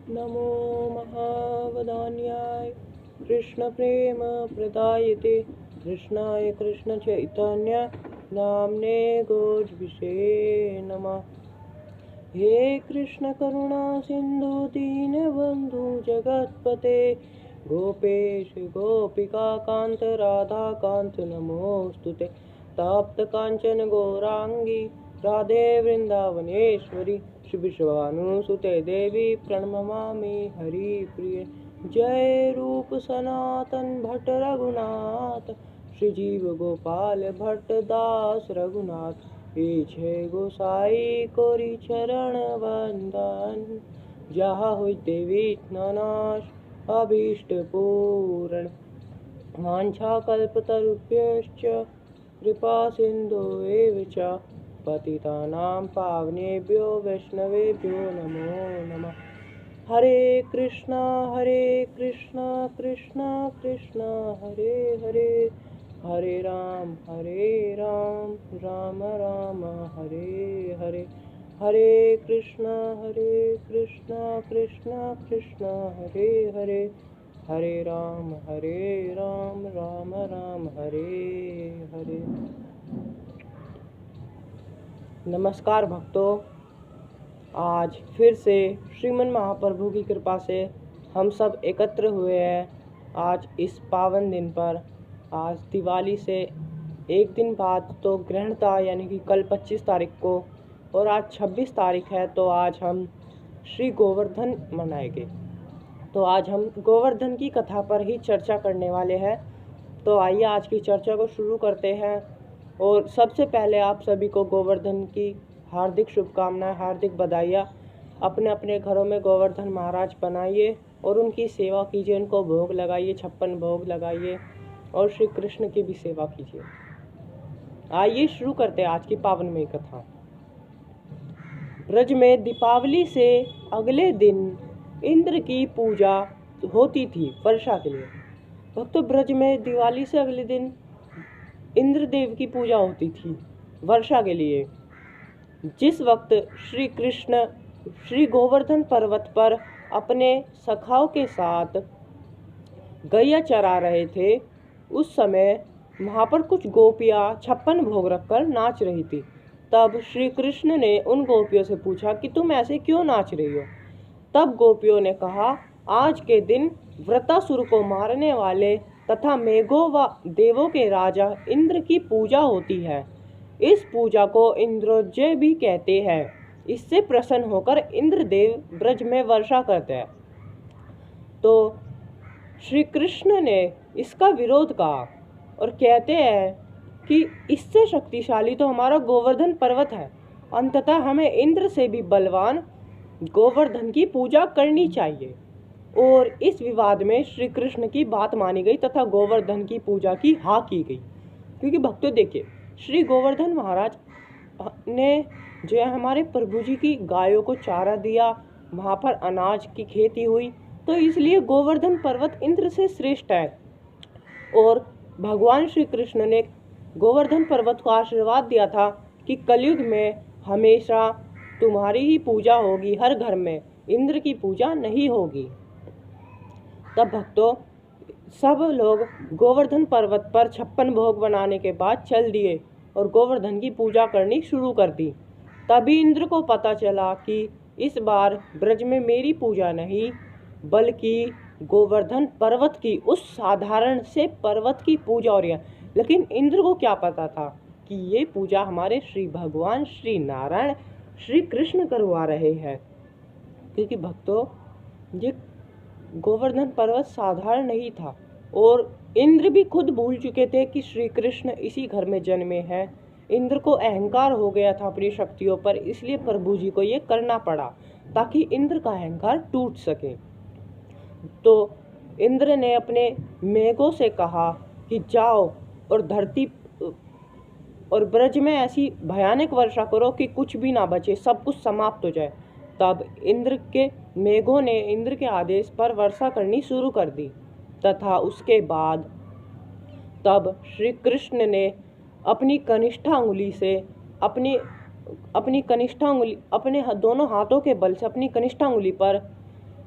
नमो महावदान्याय कृष्णप्रेमप्रदायते कृष्णाय कृष्णचैतन्य नाम्ने गौरविषे नमः। हे कृष्ण करुणा सिंधु दीनबंधु जगत्पते गोपेश गोपिका कांत राधा कांत नमोस्तुते। तप्त कांचन गौरांगी राधे वृंदावनेश्वरी श्री विश्वानुसुते देवी प्रणमामि हरि प्रिय। जय रूप सनातन भट्ट रघुनाथ श्री जीव गोपाल भट्ट दास रघुनाथ। पीछे गोसाई कोरी चरण वंदन जहाँ होते विघ्ननाश अभीष्ट पूर्ण। वांछा कल्पतरुभ्यश्च कृपा सिंधु एव च पतितानां पावनेभ्यो वैष्णवेभ्यो नमो नमः। हरे कृष्णा कृष्णा कृष्णा हरे हरे हरे राम राम राम हरे हरे। हरे कृष्णा कृष्णा कृष्णा हरे हरे हरे राम राम राम हरे हरे। नमस्कार भक्तों, आज फिर से श्रीमन महाप्रभु की कृपा से हम सब एकत्र हुए हैं आज इस पावन दिन पर। आज दिवाली से एक दिन बाद तो ग्रहण था, यानी कि कल 25 तारीख को, और आज 26 तारीख है, तो आज हम श्री गोवर्धन मनाएंगे। तो आज हम गोवर्धन की कथा पर ही चर्चा करने वाले हैं। तो आइए आज की चर्चा को शुरू करते हैं। और सबसे पहले आप सभी को गोवर्धन की हार्दिक शुभकामनाएं, हार्दिक बधाइयाँ। अपने अपने घरों में गोवर्धन महाराज बनाइए और उनकी सेवा कीजिए, उनको भोग लगाइए, 56 भोग लगाइए और श्री कृष्ण की भी सेवा कीजिए। आइए शुरू करते हैं आज की पावनमयी कथा। ब्रज में दीपावली से अगले दिन इंद्र की पूजा होती थी वर्षा के लिए। भक्तों, ब्रज में दिवाली से अगले दिन इंद्र देव की पूजा होती थी वर्षा के लिए। जिस वक्त श्री कृष्ण श्री गोवर्धन पर्वत पर अपने सखाओं के साथ गैया चरा रहे थे, उस समय वहाँ पर कुछ गोपियाँ 56 भोग रखकर नाच रही थी। तब श्री कृष्ण ने उन गोपियों से पूछा कि तुम ऐसे क्यों नाच रही हो। तब गोपियों ने कहा, आज के दिन वृत्रासुर को मारने वाले तथा मेघों व देवों के राजा इंद्र की पूजा होती है। इस पूजा को इंद्रोज्जय भी कहते हैं। इससे प्रसन्न होकर इंद्रदेव ब्रज में वर्षा करते हैं। तो श्री कृष्ण ने इसका विरोध कहा और कहते हैं कि इससे शक्तिशाली तो हमारा गोवर्धन पर्वत है। अंततः हमें इंद्र से भी बलवान गोवर्धन की पूजा करनी चाहिए। और इस विवाद में श्री कृष्ण की बात मानी गई तथा गोवर्धन की पूजा की हाँ की गई। क्योंकि भक्तों देखिए, श्री गोवर्धन महाराज ने जो है हमारे प्रभु जी की गायों को चारा दिया, वहाँ पर अनाज की खेती हुई, तो इसलिए गोवर्धन पर्वत इंद्र से श्रेष्ठ है। और भगवान श्री कृष्ण ने गोवर्धन पर्वत को आशीर्वाद दिया था कि कलयुग में हमेशा तुम्हारी ही पूजा होगी, हर घर में इंद्र की पूजा नहीं होगी। तब भक्तों सब लोग गोवर्धन पर्वत पर 56 भोग बनाने के बाद चल दिए और गोवर्धन की पूजा करनी शुरू कर दी। तभी इंद्र को पता चला कि इस बार ब्रज में मेरी पूजा नहीं बल्कि गोवर्धन पर्वत की, उस साधारण से पर्वत की पूजा हो रही है। लेकिन इंद्र को क्या पता था कि ये पूजा हमारे श्री भगवान श्री नारायण श्री कृष्ण करवा रहे हैं। क्योंकि भक्तों ये गोवर्धन पर्वत साधारण नहीं था और इंद्र भी खुद भूल चुके थे कि श्री कृष्ण इसी घर में जन्मे हैं। इंद्र को अहंकार हो गया था अपनी शक्तियों पर, इसलिए प्रभु जी को ये करना पड़ा ताकि इंद्र का अहंकार टूट सके। तो इंद्र ने अपने मेघों से कहा कि जाओ और धरती और ब्रज में ऐसी भयानक वर्षा करो कि कुछ भी ना बचे, सब कुछ समाप्त हो जाए। तब इंद्र के मेघों ने इंद्र के आदेश पर वर्षा करनी शुरू कर दी तथा उसके बाद तब श्री कृष्ण ने अपनी कनिष्ठा उंगली से अपनी कनिष्ठा उंगली अपने दोनों हाथों के बल से अपनी कनिष्ठा उंगली पर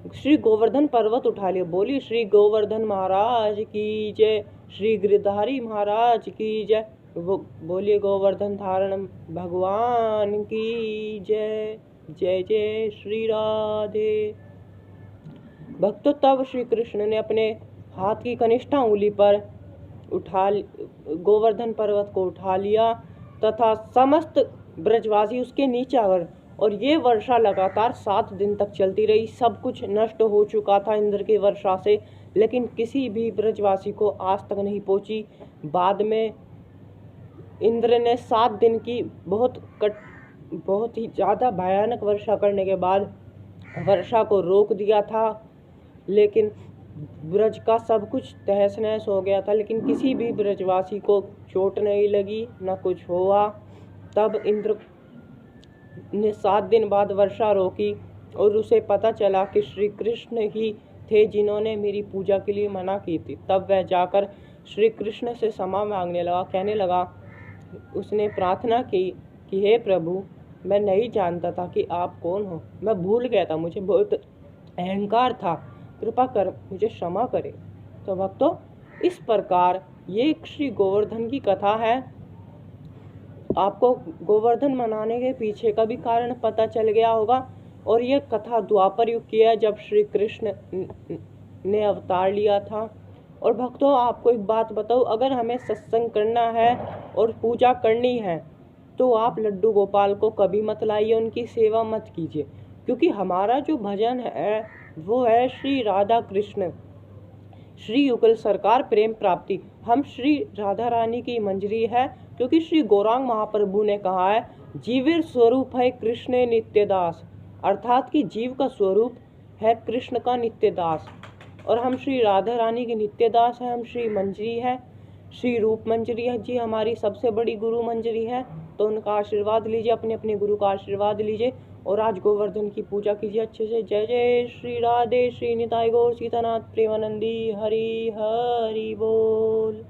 श्री गोवर्धन पर्वत उठा लिया। बोली श्री गोवर्धन महाराज की जय, श्री गिरधारी महाराज की जय, बोलिए गोवर्धन धारण भगवान की जय। जय जय श्री राधे। भक्तों, तब श्री कृष्ण ने अपने हाथ की कनिष्ठा उंगली पर गोवर्धन पर्वत को उठा लिया तथा समस्त ब्रजवासी उसके नीचे आ गए। और ये वर्षा लगातार 7 दिन तक चलती रही। सब कुछ नष्ट हो चुका था इंद्र की वर्षा से, लेकिन किसी भी ब्रजवासी को आज तक नहीं पहुंची। बाद में इंद्र ने 7 दिन की बहुत ही ज़्यादा भयानक वर्षा करने के बाद वर्षा को रोक दिया था, लेकिन ब्रज का सब कुछ तहस नहस हो गया था, लेकिन किसी भी ब्रजवासी को चोट नहीं लगी, न कुछ हुआ। तब इंद्र ने 7 दिन बाद वर्षा रोकी और उसे पता चला कि श्री कृष्ण ही थे जिन्होंने मेरी पूजा के लिए मना की थी। तब वह जाकर श्री कृष्ण से क्षमा मांगने लगा। कहने लगा, उसने प्रार्थना की कि हे प्रभु, मैं नहीं जानता था कि आप कौन हो, मैं भूल गया था, मुझे बहुत अहंकार था, कृपा कर मुझे क्षमा करें। तो भक्तों, इस प्रकार ये श्री गोवर्धन की कथा है। आपको गोवर्धन मनाने के पीछे का भी कारण पता चल गया होगा। और ये कथा द्वापर युग की है, जब श्री कृष्ण ने अवतार लिया था। और भक्तों, आपको एक बात बताऊं, अगर हमें सत्संग करना है और पूजा करनी है तो आप लड्डू गोपाल को कभी मत लाइए, उनकी सेवा मत कीजिए, क्योंकि हमारा जो भजन है वो है श्री राधा कृष्ण, श्री युगल सरकार प्रेम प्राप्ति। हम श्री राधा रानी की मंजरी है, क्योंकि श्री गौरांग महाप्रभु ने कहा है, जीवेर स्वरूप है कृष्ण नित्य दास, अर्थात कि जीव का स्वरूप है कृष्ण का नित्य दास। और हम श्री राधा रानी की नित्य दास है। हम श्री मंजरी है, श्री रूप मंजरी है जी, हमारी सबसे बड़ी गुरु मंजरी है। तो उनका आशीर्वाद लीजिए, अपने अपने गुरु का आशीर्वाद लीजिए और आज गोवर्धन की पूजा कीजिए अच्छे से। जय जय श्री राधे, श्री निताई गौर सीतानाथ प्रेमानंदी, हरि हरि बोल।